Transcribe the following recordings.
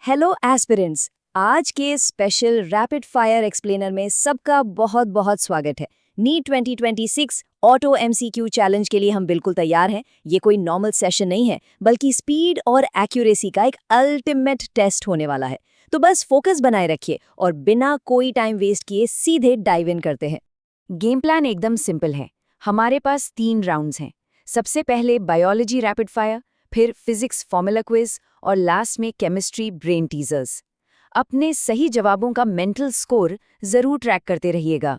Hello aspirants. आज के special rapid fire explainer में सबका बहुत बहुत स्वागत है। नीट 2026 ऑटो एमसीक्यू चैलेंज के लिए हम बिल्कुल तैयार हैं। ये कोई नॉर्मल सेशन नहीं है, बल्कि स्पीड और एक्यूरेसी का एक अल्टीमेट टेस्ट होने वाला है। तो बस फोकस बनाए रखिए और बिना कोई टाइम वेस्ट किए सीधे डाइव इन करते हैं। गेम प्लान एकदम सिंपल है। हमारे पास 3 राउंड्स हैं। सबसे पहले बायोलॉजी रैपिड फायर, फिर फिजिक्स फॉर्मूला क्विज और लास्ट में केमिस्ट्री ब्रेन टीजर्स। अपने सही जवाबों का मेंटल स्कोर जरूर ट्रैक करते रहिएगा।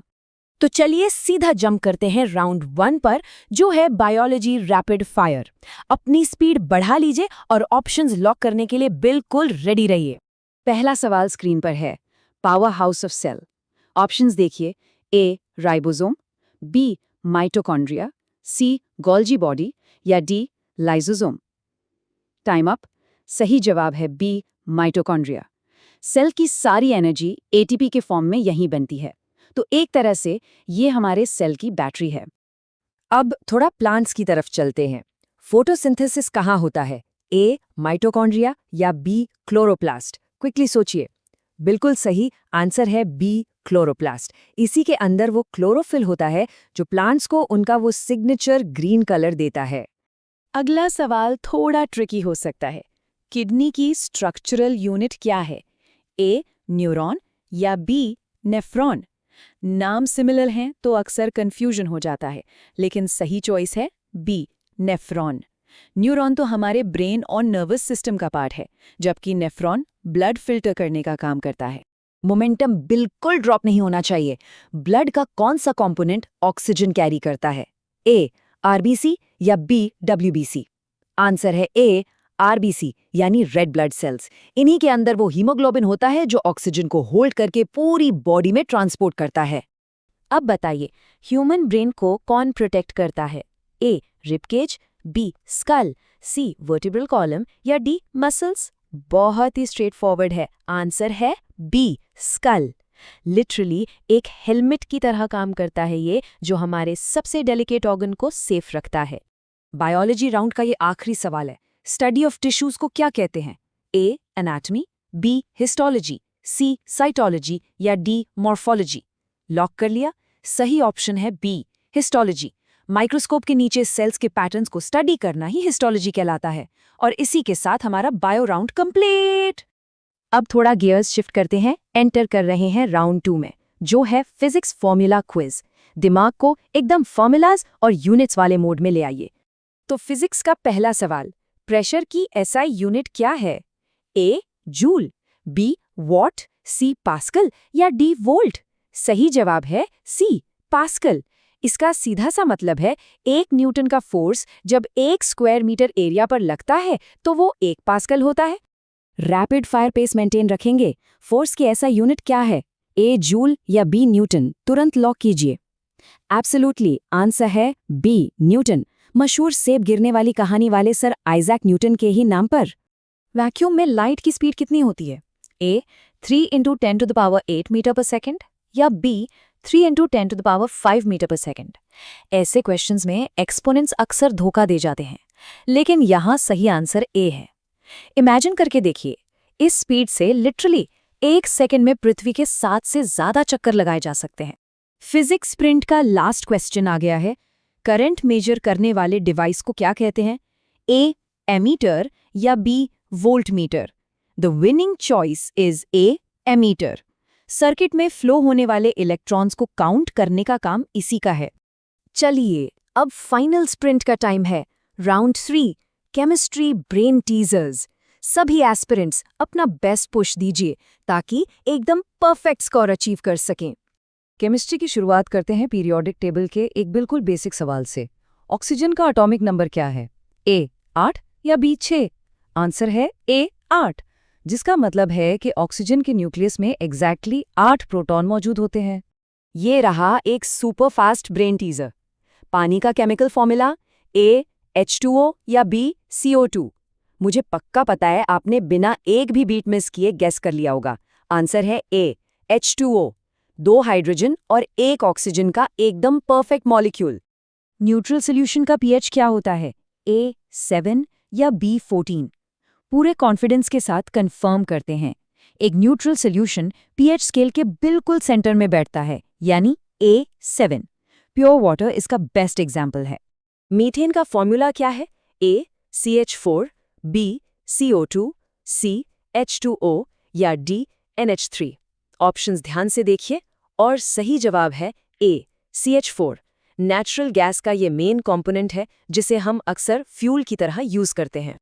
तो चलिए सीधा जंप करते हैं राउंड 1 पर, जो है बायोलॉजी रैपिड फायर। अपनी स्पीड बढ़ा लीजिए और ऑप्शंस लॉक करने के लिए बिल्कुल रेडी रहिए। पहला सवाल स्क्रीन पर है, power house of cell. Options देखिए, A ribosome, B mitochondria, C Golgi body या डी लाइसोसोम। Time up. सही जवाब है बी माइटोकॉन्ड्रिया। सेल की सारी एनर्जी एटीपी के फॉर्म में यहीं बनती है, तो एक तरह से ये हमारे सेल की बैटरी है। अब थोड़ा प्लांट्स की तरफ चलते हैं। फोटोसिंथेसिस कहाँ होता है, ए माइटोकॉन्ड्रिया या बी क्लोरोप्लास्ट? क्विकली सोचिए। बिल्कुल सही आंसर है बी क्लोरोप्लास्ट। इसी के अंदर वो क्लोरोफिल होता है जो प्लांट्स को उनका वो सिग्नेचर ग्रीन कलर देता है। अगला सवाल थोड़ा ट्रिकी हो सकता है। किडनी की स्ट्रक्चरल यूनिट क्या है, ए न्यूरॉन या बी नेफ्रॉन? नाम सिमिलर हैं तो अक्सर कंफ्यूजन हो जाता है, लेकिन सही चॉइस है बी नेफ्रॉन। न्यूरॉन तो हमारे ब्रेन और नर्वस सिस्टम का पार्ट है, जबकि नेफ्रॉन ब्लड फिल्टर करने का काम करता है। मोमेंटम बिल्कुल ड्रॉप नहीं होना चाहिए। ब्लड का कौन सा कंपोनेंट ऑक्सीजन कैरी करता है, ए आरबीसी या बी डब्ल्यूबीसी? आंसर है ए आरबीसी यानी रेड ब्लड सेल्स। इन्हीं के अंदर वो हीमोग्लोबिन होता है जो ऑक्सीजन को होल्ड करके पूरी बॉडी में ट्रांसपोर्ट करता है। अब बताइए, ह्यूमन ब्रेन को कौन प्रोटेक्ट करता है, ए रिबकेज, बी स्कल, सी वर्टिब्रल कॉलम या डी मसल्स? बहुत ही स्ट्रेट फॉरवर्ड है, आंसर है बी स्कल। लिटरली एक हेलमेट की तरह काम करता है ये, जो हमारे सबसे डेलिकेट ऑर्गन को सेफ रखता है। बायोलॉजी राउंड का ये आखिरी सवाल है। स्टडी ऑफ टिश्यूज को क्या कहते हैं, ए एनाटॉमी, बी हिस्टोलॉजी, सी साइटोलॉजी या डी मॉर्फोलॉजी? लॉक कर लिया। सही ऑप्शन है बी हिस्टोलॉजी। माइक्रोस्कोप के नीचे सेल्स के पैटर्न्स को स्टडी करना ही हिस्टोलॉजी कहलाता है। और इसी के साथ हमारा बायो राउंड कंप्लीट। अब थोड़ा गियर्स शिफ्ट करते हैं। एंटर कर रहे हैं राउंड 2 में, जो है फिजिक्स फॉर्मूला क्विज। दिमाग को एकदम फॉर्मूलाज और यूनिट्स वाले मोड में ले आइए। तो फिजिक्स का पहला सवाल, प्रेशर की एसआई यूनिट क्या है, A joule, B watt, C pascal या डी वोल्ट? सही जवाब है सी पास्कल। इसका सीधा सा मतलब है 1 न्यूटन का फोर्स जब 1 स्क्वायर मीटर एरिया पर लगता है तो वो 1 पास्कल होता है। रैपिड फायर पेस मेंटेन रखेंगे। फोर्स की ऐसा यूनिट क्या है, ए जूल या बी न्यूटन? तुरंत लॉक कीजिए। एब्सोल्युटली आंसर है बी न्यूटन, मशहूर सेब गिरने वाली कहानी वाले सर आइजैक न्यूटन के ही नाम पर। वैक्यूम में लाइट की स्पीड कितनी होती है, ए 3 × 10⁸ मीटर पर सेकेंड या बी 3 × 10⁵ मीटर पर सेकेंड? ऐसे क्वेश्चंस में एक्सपोनेंट्स अक्सर धोखा दे जाते हैं, लेकिन यहाँ सही आंसर ए है। इमेजिन करके देखिए, इस स्पीड से लिटरली 1 सेकेंड में पृथ्वी के 7 से ज्यादा चक्कर लगाए जा सकते हैं। फिजिक्स स्प्रिंट का लास्ट क्वेश्चन आ गया है। करंट मेजर करने वाले डिवाइस को क्या कहते हैं, ए एमीटर या B voltmeter? The winning choice is A ammeter. Circuit में फ्लो होने वाले इलेक्ट्रॉन्स को काउंट करने का काम इसी का है। चलिए अब फाइनल स्प्रिंट का टाइम है। Round 3 chemistry brain teasers. सभी एस्पिरेंट्स अपना बेस्ट पुश दीजिए ताकि एकदम परफेक्ट स्कोर अचीव कर सकें। केमिस्ट्री की शुरुआत करते हैं पीरियोडिक टेबल के एक बिल्कुल बेसिक सवाल से। ऑक्सीजन का एटॉमिक नंबर क्या है, ए 8 या बी 6? आंसर है ए 8, जिसका मतलब है कि ऑक्सीजन के न्यूक्लियस में एग्जैक्टली 8 प्रोटॉन मौजूद होते हैं। ये रहा एक सुपर फास्ट ब्रेन टीजर। पानी का केमिकल फॉर्मूला, ए H2O या बी CO2? मुझे पक्का पता है आपने बिना एक भी बीट मिस किए गेस कर लिया होगा। आंसर है ए H2O, 2 हाइड्रोजन और 1 ऑक्सीजन का एकदम परफेक्ट मॉलिक्यूल। न्यूट्रल सॉल्यूशन का पीएच क्या होता है, ए 7 या बी 14? पूरे कॉन्फिडेंस के साथ कंफर्म करते हैं। एक न्यूट्रल सॉल्यूशन पीएच स्केल के बिल्कुल सेंटर में बैठता है, यानी A7। प्योर वाटर इसका बेस्ट एग्जाम्पल है। मीथेन का फॉर्मूला क्या है? A CH4, B CO2, C H2O या D NH3। ऑप्शंस ध्यान से देखिए और सही जवाब है A CH4। नेचुरल गैस का ये मेन कंपोनेंट है जिसे हम अक्सर फ्यूल की तरह यूज करते हैं।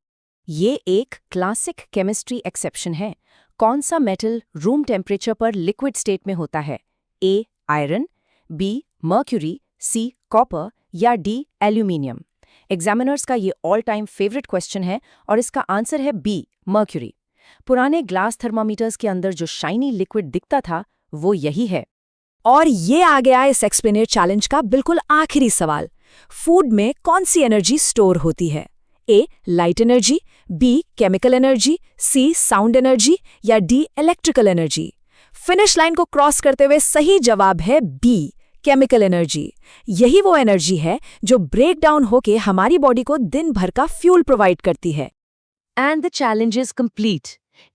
ये एक क्लासिक केमिस्ट्री एक्सेप्शन है। कौन सा मेटल रूम टेम्परेचर पर लिक्विड स्टेट में होता है? A iron, B mercury, C copper या D एल्यूमिनियम। एग्जामिनर्स का ये ऑल टाइम फेवरेट क्वेश्चन है और इसका आंसर है B मर्क्यूरी। पुराने ग्लास थर्मामीटर्स के अंदर जो शाइनी लिक्विड दिखता था वो यही है। और ये आ गया इस एक्सप्लेनर चैलेंज का बिल्कुल आखिरी सवाल। फूड में कौन सी एनर्जी स्टोर होती है? A light energy, B chemical energy, C sound energy या D electrical energy. Finish line को क्रॉस करते हुए सही जवाब है B केमिकल एनर्जी। यही वो एनर्जी है जो ब्रेक डाउन होके हमारी बॉडी को दिन भर का फ्यूल प्रोवाइड करती है। And the challenge is complete.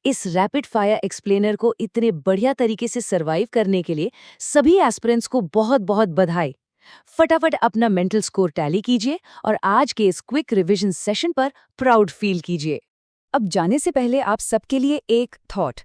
इस रैपिड फायर एक्सप्लेनर को इतने बढ़िया तरीके से सरवाइव करने के लिए सभी एस्पिरेंट्स को बहुत बहुत बधाई। फटाफट अपना मेंटल स्कोर टैली कीजिए और आज के इस क्विक रिवीजन सेशन पर प्राउड फील कीजिए। अब जाने से पहले आप सबके लिए एक थॉट।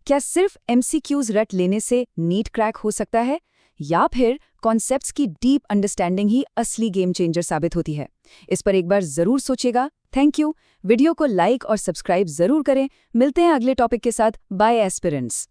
क्या सिर्फ MCQs रट लेने से नीट क्रैक हो सकता है, या फिर कॉन्सेप्ट्स की डीप अंडरस्टैंडिंग ही असली गेम चेंजर साबित होती है? इस पर एक बार जरूर सोचिएगा। Thank you. वीडियो को लाइक और सब्सक्राइब जरूर करें। मिलते हैं अगले टॉपिक के साथ। Bye aspirants.